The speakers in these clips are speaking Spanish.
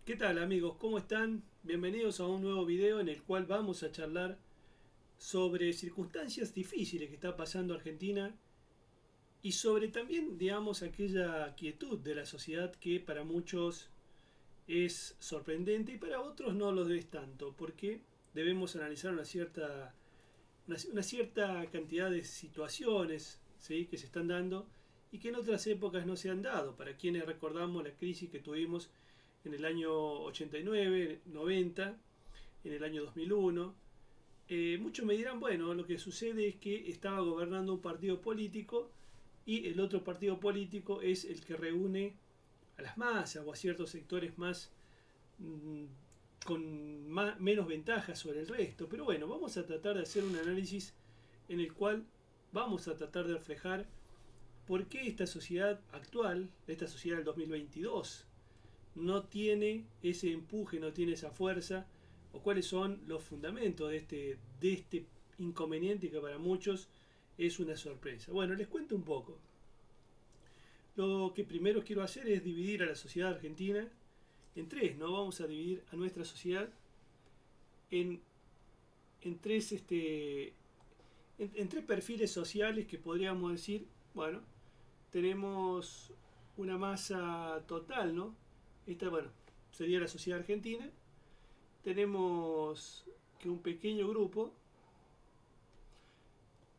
¿Qué tal amigos? ¿Cómo están? Bienvenidos a un nuevo video en el cual vamos a charlar sobre circunstancias difíciles que está pasando Argentina y sobre también, digamos, aquella quietud de la sociedad que para muchos es sorprendente y para otros no lo es tanto, porque debemos analizar una cierta cantidad de situaciones, ¿sí?, que se están dando y que en otras épocas no se han dado. Para quienes recordamos la crisis que tuvimos en el año 89, 90, en el año 2001, muchos me dirán, bueno, lo que sucede es que estaba gobernando un partido político y el otro partido político es el que reúne a las masas o a ciertos sectores más mm, con menos ventajas sobre el resto. Pero bueno, vamos a tratar de hacer un análisis en el cual vamos a tratar de reflejar por qué esta sociedad actual, esta sociedad del 2022, no tiene ese empuje, no tiene esa fuerza, o cuáles son los fundamentos de este inconveniente que para muchos es una sorpresa. Bueno, les cuento un poco. Lo que primero quiero hacer es dividir a la sociedad argentina en tres, ¿no? Vamos a dividir a nuestra sociedad en, en tres en tres perfiles sociales que podríamos decir, bueno, tenemos una masa total, ¿no? Esta, bueno, sería la sociedad argentina. Tenemos que un pequeño grupo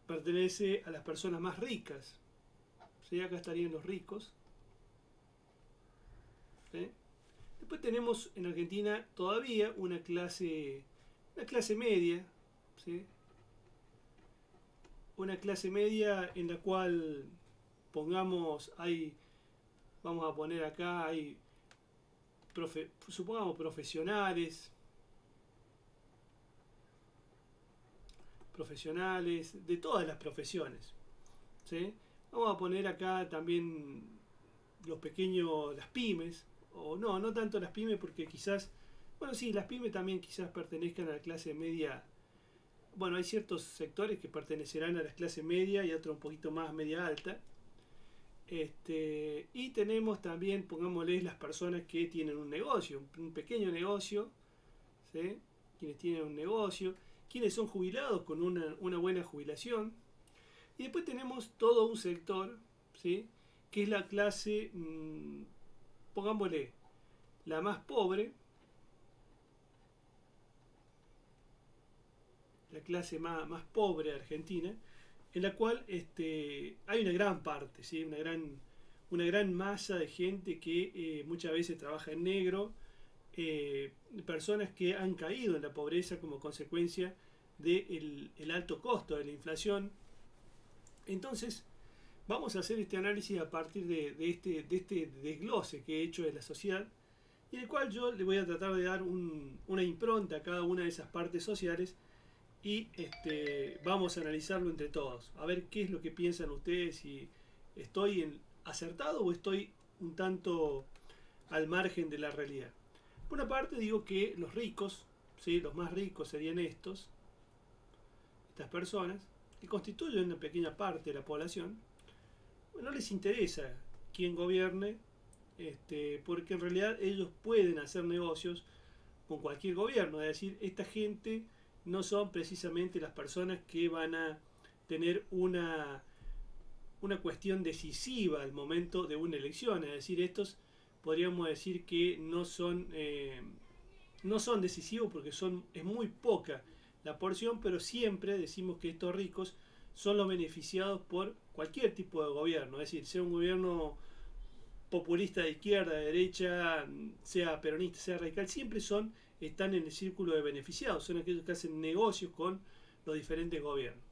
pertenece a las personas más ricas. ¿Sí? Acá estarían los ricos. ¿Sí? Después tenemos en Argentina todavía una clase media, ¿sí? Una clase media en la cual pongamos, vamos a poner acá, supongamos profesionales de todas las profesiones, ¿sí? Vamos a poner acá también las pymes, o no, no tanto las pymes porque quizás, bueno, sí, las pymes también quizás pertenezcan a la clase media. Bueno, hay ciertos sectores que pertenecerán a la clase media y otros un poquito más media alta. Y tenemos también, pongámosles, las personas que tienen un negocio, un pequeño negocio, ¿sí? Quienes tienen un negocio, quienes son jubilados con una buena jubilación. Y después tenemos todo un sector, ¿sí?, que es la clase, pongámosle, la más pobre, la clase más pobre argentina, en la cual hay una gran parte, ¿sí?, una gran masa de gente que muchas veces trabaja en negro, personas que han caído en la pobreza como consecuencia del el alto costo de la inflación. Entonces, vamos a hacer este análisis a partir de este desglose que he hecho de la sociedad y en el cual yo le voy a tratar de dar una impronta a cada una de esas partes sociales y vamos a analizarlo entre todos, a ver qué es lo que piensan ustedes, si estoy acertado o estoy un tanto al margen de la realidad. Por una parte digo que los ricos, ¿sí?, los más ricos serían estas personas, que constituyen una pequeña parte de la población. No les interesa quién gobierne, porque en realidad ellos pueden hacer negocios con cualquier gobierno. Es decir, esta gente no son precisamente las personas que van a tener una cuestión decisiva al momento de una elección. Es decir, estos podríamos decir que no son decisivos porque es muy poca la porción, pero siempre decimos que estos ricos son los beneficiados por cualquier tipo de gobierno, es decir, sea un gobierno populista de izquierda, de derecha, sea peronista, sea radical, están en el círculo de beneficiados, son aquellos que hacen negocios con los diferentes gobiernos.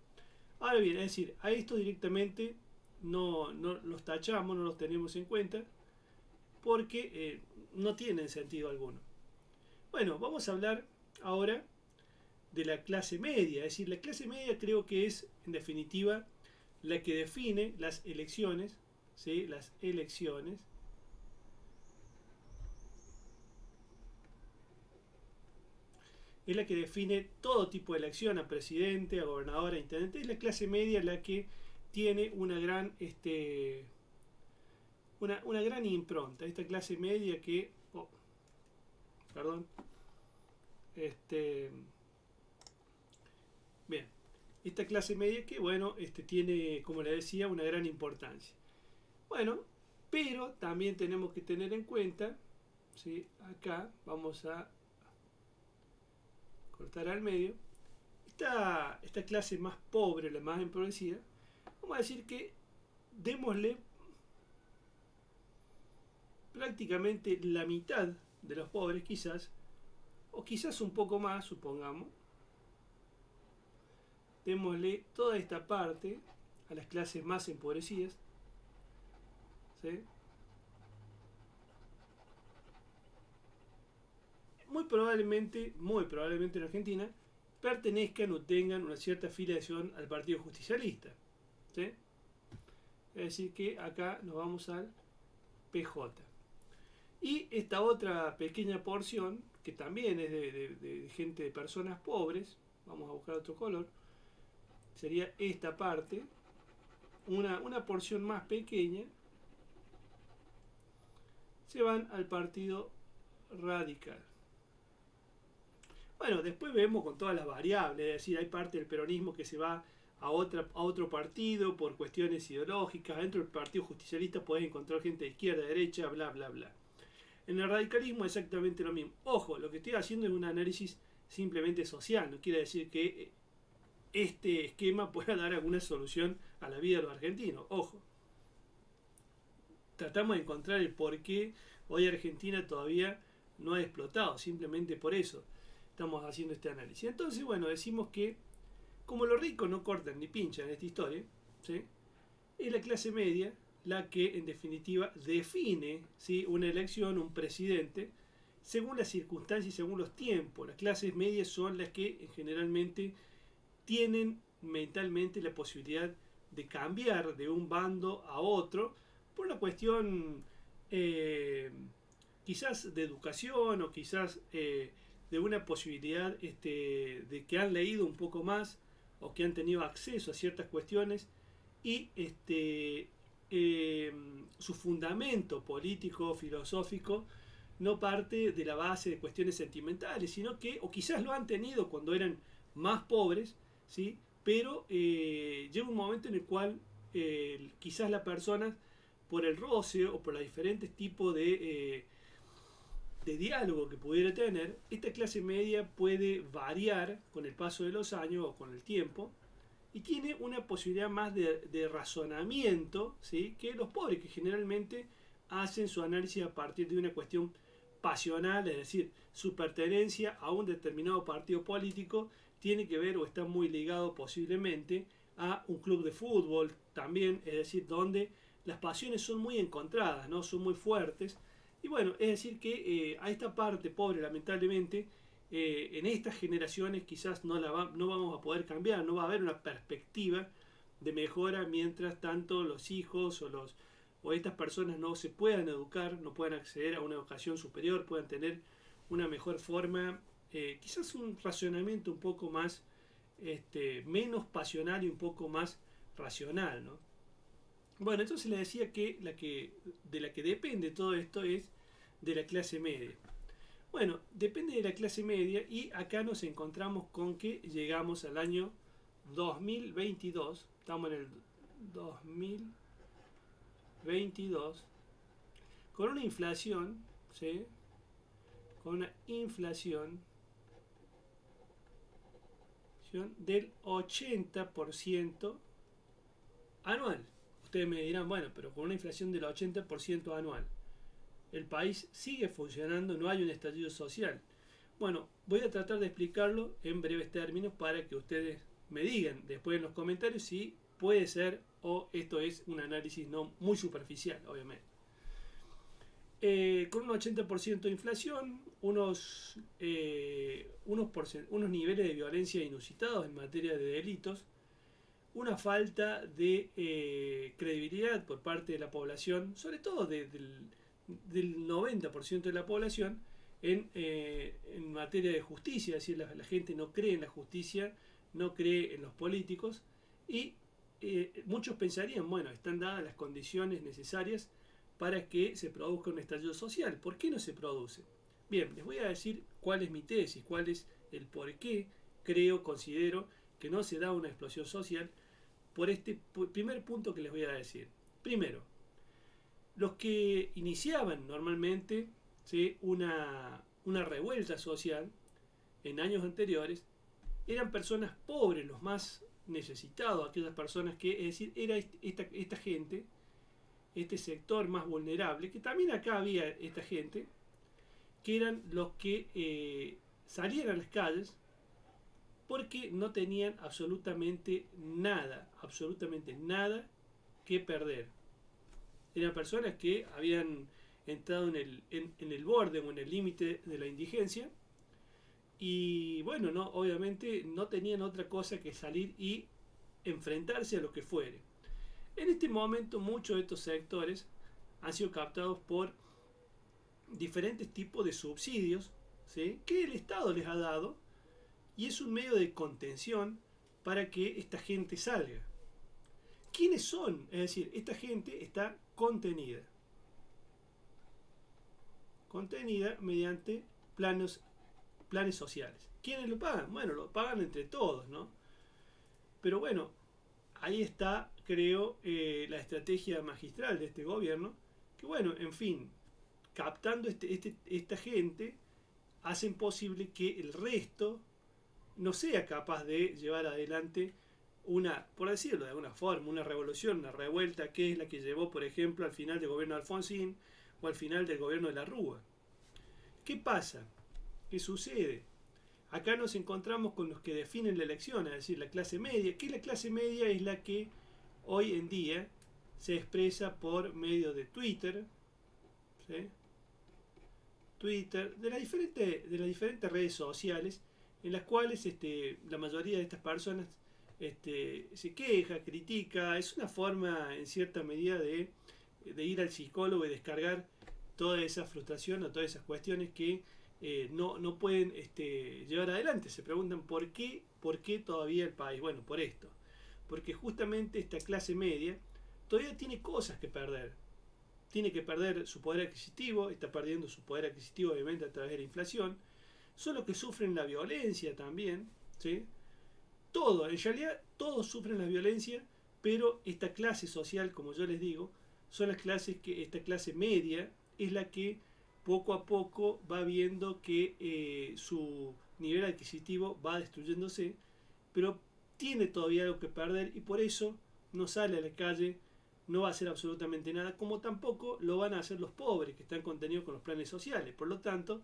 Ahora bien, es decir, a esto directamente no los tachamos, no los tenemos en cuenta, porque no tienen sentido alguno. Bueno, vamos a hablar ahora de la clase media, es decir, la clase media creo que es, en definitiva, la que define las elecciones, ¿sí?, las elecciones, es la que define todo tipo de elección, a presidente, a gobernador, a intendente. Es la clase media la que tiene una gran impronta. Esta clase media que Perdón. Bien. Esta clase media que, bueno, tiene, como le decía, una gran importancia. Bueno, pero también tenemos que tener en cuenta, ¿sí? Acá vamos a cortar al medio. Esta clase más pobre, la más empobrecida, vamos a decir que démosle prácticamente la mitad de los pobres quizás, o quizás un poco más, supongamos, démosle toda esta parte a las clases más empobrecidas, ¿sí? Muy probablemente en Argentina, pertenezcan o tengan una cierta afiliación al Partido Justicialista, ¿sí? Es decir que acá nos vamos al PJ. Y esta otra pequeña porción, que también es de gente, de personas pobres, vamos a buscar otro color, sería esta parte, una porción más pequeña, se van al Partido Radical. Bueno, después vemos con todas las variables, es decir, hay parte del peronismo que se va a otro partido por cuestiones ideológicas, dentro del Partido Justicialista podés encontrar gente de izquierda, derecha, bla, bla, bla. En el radicalismo exactamente lo mismo. Ojo, lo que estoy haciendo es un análisis simplemente social, no quiere decir que este esquema pueda dar alguna solución a la vida de los argentinos. Ojo, tratamos de encontrar el por qué hoy Argentina todavía no ha explotado, simplemente por eso estamos haciendo este análisis. Entonces, bueno, decimos que como los ricos no cortan ni pinchan en esta historia, ¿sí? Es la clase media la que en definitiva define, ¿sí?, una elección, un presidente, según las circunstancias y según los tiempos. Las clases medias son las que generalmente tienen mentalmente la posibilidad de cambiar de un bando a otro por una cuestión quizás de educación o quizás de una posibilidad de que han leído un poco más o que han tenido acceso a ciertas cuestiones y su fundamento político, filosófico, no parte de la base de cuestiones sentimentales, sino que, o quizás lo han tenido cuando eran más pobres, ¿sí? Pero llega un momento en el cual quizás la persona, por el roce o por los diferentes tipos de diálogo que pudiera tener, esta clase media puede variar con el paso de los años o con el tiempo, y tiene una posibilidad más de razonamiento, ¿sí?, que los pobres, que generalmente hacen su análisis a partir de una cuestión pasional, es decir, su pertenencia a un determinado partido político tiene que ver o está muy ligado posiblemente a un club de fútbol también, es decir, donde las pasiones son muy encontradas, ¿no?, son muy fuertes. Y bueno, es decir que a esta parte pobre, lamentablemente, en estas generaciones quizás no vamos a poder cambiar, no va a haber una perspectiva de mejora mientras tanto los hijos o estas personas no se puedan educar, no puedan acceder a una educación superior, puedan tener una mejor forma, quizás un racionamiento un poco más, menos pasional y un poco más racional, ¿no? Bueno, entonces le decía que de la que depende todo esto es de la clase media. Bueno, depende de la clase media y acá nos encontramos con que llegamos al año 2022, estamos en el 2022, con una inflación, ¿sí?, con una inflación del 80% anual. Ustedes me dirán, bueno, pero con una inflación del 80% anual, el país sigue funcionando, no hay un estallido social. Bueno, voy a tratar de explicarlo en breves términos para que ustedes me digan después en los comentarios si puede ser o esto es un análisis no muy superficial, obviamente. Con un 80% de inflación, unos niveles de violencia inusitados en materia de delitos, una falta de credibilidad por parte de la población, sobre todo del 90% de la población, en materia de justicia, es decir, la gente no cree en la justicia, no cree en los políticos, y muchos pensarían, bueno, están dadas las condiciones necesarias para que se produzca un estallido social. ¿Por qué no se produce? Bien, les voy a decir cuál es mi tesis, cuál es el por qué considero que no se da una explosión social por este primer punto que les voy a decir. Primero, los que iniciaban normalmente, ¿sí?, una revuelta social en años anteriores eran personas pobres, los más necesitados, aquellas personas que, es decir, era esta gente, este sector más vulnerable, que también acá había esta gente, que eran los que salían a las calles porque no tenían absolutamente nada que perder. Eran personas que habían entrado en el borde o en el límite de la indigencia y bueno, no, obviamente no tenían otra cosa que salir y enfrentarse a lo que fuere. En este momento muchos de estos sectores han sido captados por diferentes tipos de subsidios, ¿sí?, que el Estado les ha dado y es un medio de contención para que esta gente salga. ¿Quiénes son? Es decir, esta gente está contenida mediante planes sociales. ¿Quiénes lo pagan? Bueno, lo pagan entre todos, ¿no? Pero bueno, ahí está, creo, la estrategia magistral de este gobierno, que bueno, en fin, captando esta gente, hacen posible que el resto no sea capaz de llevar adelante una, por decirlo de alguna forma, una revolución, una revuelta, que es la que llevó, por ejemplo, al final del gobierno de Alfonsín o al final del gobierno de la Rúa. ¿Qué pasa? ¿Qué sucede? Acá nos encontramos con los que definen la elección, es decir, la clase media, que la clase media es la que hoy en día se expresa por medio de Twitter, ¿sí?, de las diferentes redes sociales, en las cuales la mayoría de estas personas se queja, critica. Es una forma, en cierta medida, de ir al psicólogo y descargar toda esa frustración o todas esas cuestiones que no pueden llevar adelante. Se preguntan por qué todavía el país. Bueno, por esto. Porque justamente esta clase media todavía tiene cosas que perder. Tiene que perder su poder adquisitivo, está perdiendo su poder adquisitivo obviamente a través de la inflación. Son los que sufren la violencia también, ¿sí? Todo, en realidad todos sufren la violencia, pero esta clase social, como yo les digo, son las clases que, esta clase media es la que poco a poco va viendo que su nivel adquisitivo va destruyéndose, pero tiene todavía algo que perder y por eso no sale a la calle, no va a hacer absolutamente nada, como tampoco lo van a hacer los pobres que están contenidos con los planes sociales. Por lo tanto,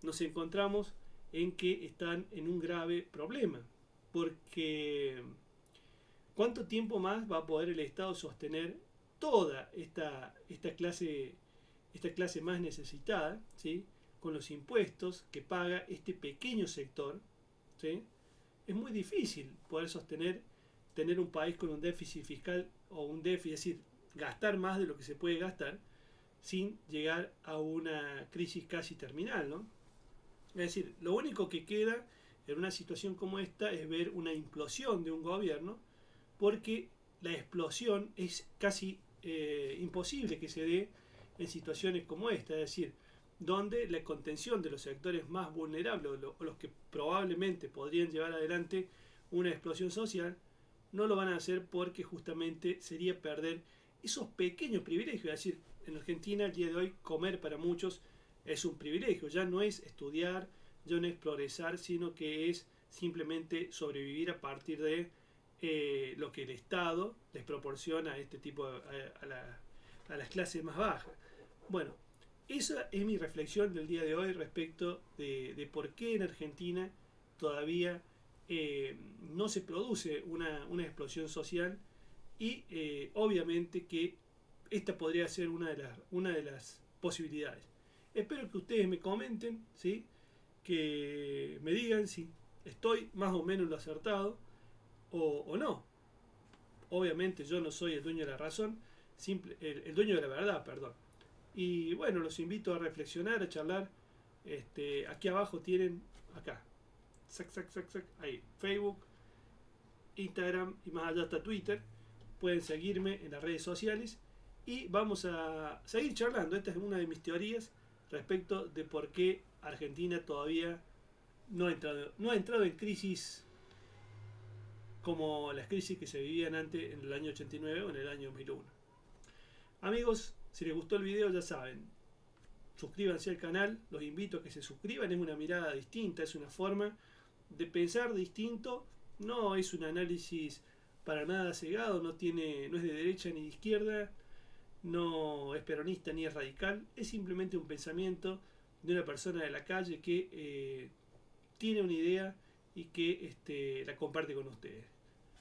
nos encontramos en que están en un grave problema, porque ¿cuánto tiempo más va a poder el Estado sostener toda esta clase más necesitada, ¿sí?, con los impuestos que paga este pequeño sector, ¿sí? Es muy difícil poder tener un país con un déficit fiscal o un déficit, es decir, gastar más de lo que se puede gastar sin llegar a una crisis casi terminal, ¿no? Es decir, lo único que queda en una situación como esta es ver una implosión de un gobierno, porque la explosión es casi imposible que se dé en situaciones como esta, es decir, donde la contención de los sectores más vulnerables o los que probablemente podrían llevar adelante una explosión social, no lo van a hacer porque justamente sería perder esos pequeños privilegios. Es decir, en Argentina el día de hoy comer para muchos es un privilegio, ya no es estudiar, ya no es progresar, sino que es simplemente sobrevivir a partir de lo que el Estado les proporciona a este tipo a las clases más bajas. Bueno, esa es mi reflexión del día de hoy respecto de por qué en Argentina todavía no se produce una explosión social y obviamente que esta podría ser una de las posibilidades. Espero que ustedes me comenten, ¿sí?, que me digan si estoy más o menos lo acertado o no. Obviamente yo no soy el dueño de la razón, el dueño de la verdad, perdón. Y bueno, los invito a reflexionar, a charlar. Aquí abajo tienen, acá, ahí, Facebook, Instagram y más allá está Twitter. Pueden seguirme en las redes sociales y vamos a seguir charlando. Esta es una de mis teorías respecto de por qué Argentina todavía no ha entrado en crisis como las crisis que se vivían antes en el año 89 o en el año 2001. Amigos, si les gustó el video ya saben, suscríbanse al canal, los invito a que se suscriban, es una mirada distinta, es una forma de pensar distinto, no es un análisis para nada cegado, no es de derecha ni de izquierda, no es peronista ni es radical, es simplemente un pensamiento de una persona de la calle que tiene una idea y que la comparte con ustedes.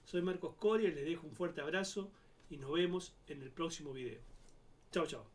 Soy Marcos Coria, les dejo un fuerte abrazo y nos vemos en el próximo video. Chao, chao.